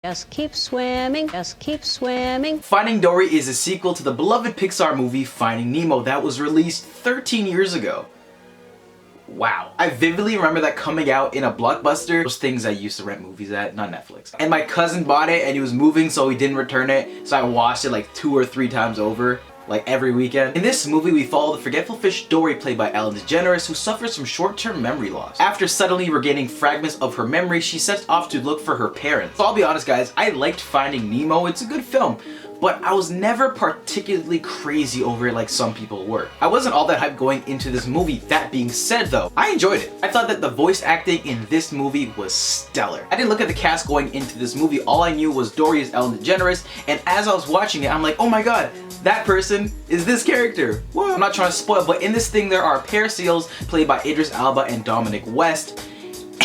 Just keep swimming, just keep swimming. Finding Dory is a sequel to the beloved Pixar movie Finding Nemo that was released 13 years ago. Wow. I vividly remember that coming out in a Blockbuster. Those things I used to rent movies at, not Netflix. And my cousin bought it and he was moving so he didn't return it. So I watched it like 2 or 3 times over. Like every weekend. In this movie, we follow the forgetful fish Dory, played by Ellen DeGeneres, who suffers from short-term memory loss. After suddenly regaining fragments of her memory, she sets off to look for her parents. So I'll be honest guys, I liked Finding Nemo, it's a good film, but I was never particularly crazy over it like some people were. I wasn't all that hyped going into this movie. That being said though, I enjoyed it. I thought that the voice acting in this movie was stellar. I didn't look at the cast going into this movie, all I knew was Dory is Ellen DeGeneres, and as I was watching it, I'm like, oh my god, that person is this character. Well, I'm not trying to spoil, but in this thing there are pair seals played by Idris Elba and Dominic West.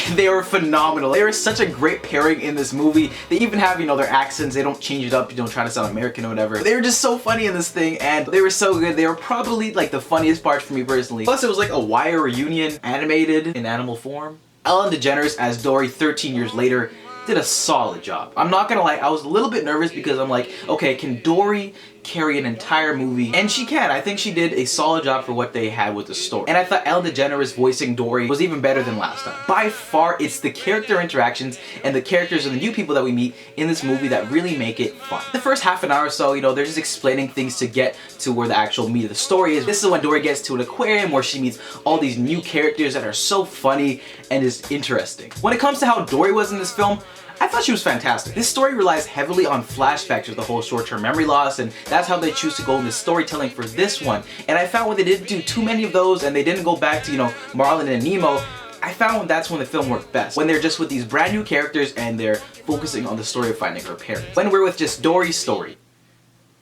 And they were phenomenal. They were such a great pairing in this movie. They even have, you know, their accents. They don't change it up, you don't try to sound American or whatever. They were just so funny in this thing and they were so good. They were probably like the funniest parts for me personally. Plus it was like a Wire reunion animated in animal form. Ellen DeGeneres as Dory 13 years later did a solid job. I'm not gonna lie, I was a little bit nervous because I'm like, okay, can Dory carry an entire movie? And she can. I think she did a solid job for what they had with the story. And I thought Ellen DeGeneres voicing Dory was even better than last time. By far, it's the character interactions and the characters and the new people that we meet in this movie that really make it fun. The first half an hour or so, you know, they're just explaining things to get to where the actual meat of the story is. This is when Dory gets to an aquarium where she meets all these new characters that are so funny and is interesting. When it comes to how Dory was in this film, I thought she was fantastic. This story relies heavily on flashbacks with the whole short-term memory loss, and that's how they choose to go in the storytelling for this one. And I found when they didn't do too many of those and they didn't go back to, you know, Marlin and Nemo, I found that's when the film worked best. When they're just with these brand new characters and they're focusing on the story of finding her parents. When we're with just Dory's story.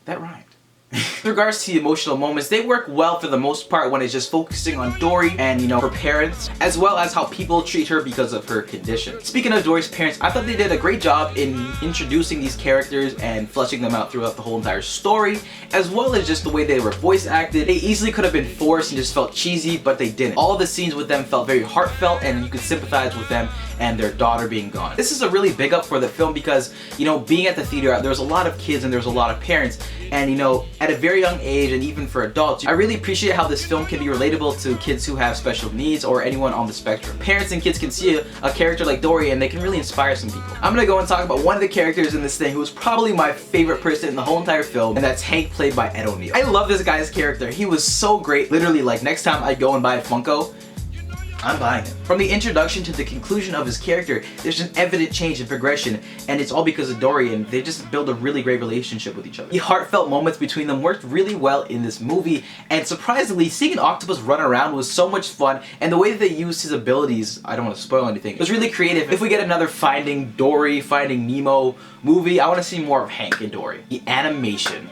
That rhymed. With regards to the emotional moments, they work well for the most part when it's just focusing on Dory and, you know, her parents, as well as how people treat her because of her condition. Speaking of Dory's parents, I thought they did a great job in introducing these characters and fleshing them out throughout the whole entire story, as well as just the way they were voice acted. They easily could have been forced and just felt cheesy, but they didn't. All of the scenes with them felt very heartfelt and you could sympathize with them and their daughter being gone. This is a really big up for the film because, you know, being at the theater, there's a lot of kids and there's a lot of parents, and, you know, at a very young age and even for adults, I really appreciate how this film can be relatable to kids who have special needs or anyone on the spectrum. Parents and kids can see a character like Dory and they can really inspire some people. I'm gonna go and talk about one of the characters in this thing who was probably my favorite person in the whole entire film, and that's Hank, played by Ed O'Neill. I love this guy's character. He was so great. Literally, like, next time I go and buy a Funko, I'm buying it. From the introduction to the conclusion of his character, there's an evident change in progression, and it's all because of Dory, and they just build a really great relationship with each other. The heartfelt moments between them worked really well in this movie, and surprisingly, seeing an octopus run around was so much fun, and the way that they used his abilities, I don't want to spoil anything, was really creative. If we get another Finding Dory, Finding Nemo movie, I want to see more of Hank and Dory. The animation.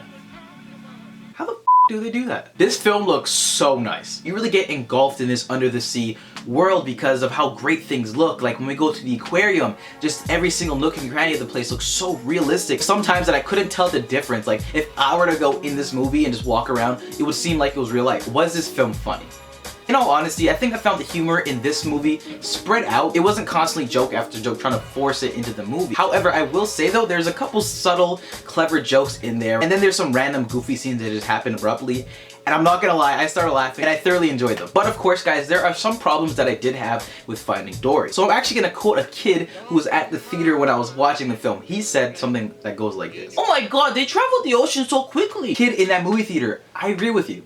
How the do they do that? This film looks so nice. You really get engulfed in this under the sea world because of how great things look. Like when we go to the aquarium, just every single nook and cranny of the place looks so realistic. Sometimes that I couldn't tell the difference. Like if I were to go in this movie and just walk around, it would seem like it was real life. Was this film funny? In all honesty, I think I found the humor in this movie spread out. It wasn't constantly joke after joke trying to force it into the movie. However, I will say though, there's a couple subtle, clever jokes in there, and then there's some random goofy scenes that just happen abruptly. And I'm not gonna lie, I started laughing and I thoroughly enjoyed them. But of course guys, there are some problems that I did have with Finding Dory. So I'm actually gonna quote a kid who was at the theater when I was watching the film. He said something that goes like this. "Oh my god, they traveled the ocean so quickly." Kid in that movie theater, I agree with you.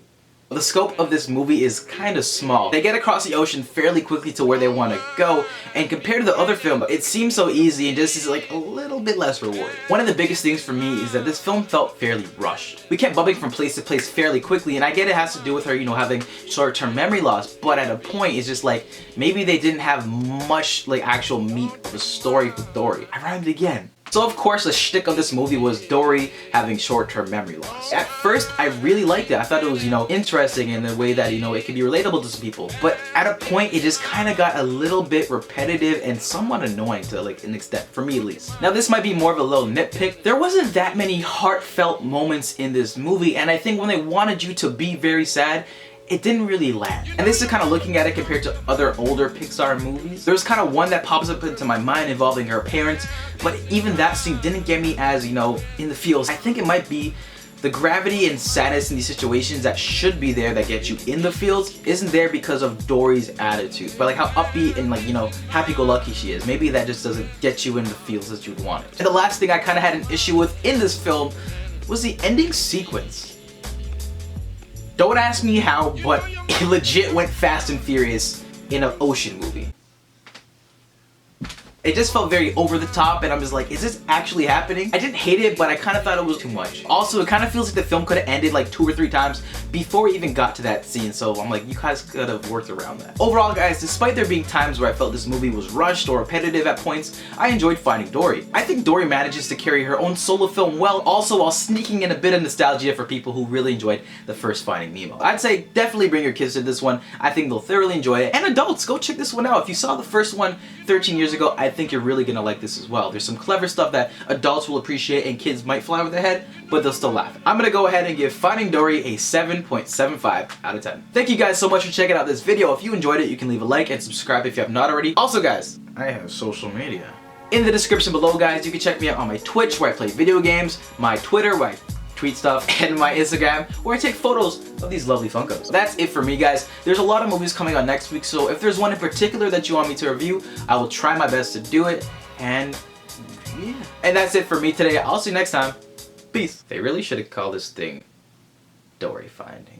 The scope of this movie is kind of small. They get across the ocean fairly quickly to where they want to go, and compared to the other film, it seems so easy and just is like a little bit less rewarding. One of the biggest things for me is that this film felt fairly rushed. We kept bumping from place to place fairly quickly, and I get it has to do with her, you know, having short-term memory loss, but at a point it's just like, maybe they didn't have much like actual meat of a story with Dory. I rhymed again. So of course the shtick of this movie was Dory having short-term memory loss. At first I really liked it. I thought it was, you know, interesting in the way that, you know, it could be relatable to some people. But at a point it just kind of got a little bit repetitive and somewhat annoying to like an extent, for me at least. Now this might be more of a little nitpick. There wasn't that many heartfelt moments in this movie, and I think when they wanted you to be very sad, it didn't really land. And this is kind of looking at it compared to other older Pixar movies. There's kind of one that pops up into my mind involving her parents, but even that scene didn't get me as, you know, in the feels. I think it might be the gravity and sadness in these situations that should be there that get you in the feels isn't there because of Dory's attitude, but like how upbeat and, like, you know, happy-go-lucky she is. Maybe that just doesn't get you in the feels that you'd want it. And the last thing I kind of had an issue with in this film was the ending sequence. Don't ask me how, but it legit went Fast and Furious in an ocean movie. It just felt very over the top, and I'm just like, is this actually happening? I didn't hate it, but I kind of thought it was too much. Also, it kind of feels like the film could have ended like 2 or 3 times before we even got to that scene, so I'm like, you guys could have worked around that. Overall, guys, despite there being times where I felt this movie was rushed or repetitive at points, I enjoyed Finding Dory. I think Dory manages to carry her own solo film well, also while sneaking in a bit of nostalgia for people who really enjoyed the first Finding Nemo. I'd say definitely bring your kids to this one. I think they'll thoroughly enjoy it. And adults, go check this one out. If you saw the first one 13 years ago, I think you're really gonna like this as well. There's some clever stuff that adults will appreciate and kids might fly over their head, but they'll still laugh. I'm gonna go ahead and give Finding Dory a 7.75 out of 10. Thank you guys so much for checking out this video. If you enjoyed it, you can leave a like and subscribe if you have not already. Also, guys, I have social media. In the description below, guys, you can check me out on my Twitch where I play video games, my Twitter where I tweet stuff, and my Instagram where I take photos of these lovely Funkos. That's it for me, guys. There's a lot of movies coming out next week, so if there's one in particular that you want me to review, I will try my best to do it. And yeah. And that's it for me today. I'll see you next time. Peace. They really should have called this thing Dory Finding.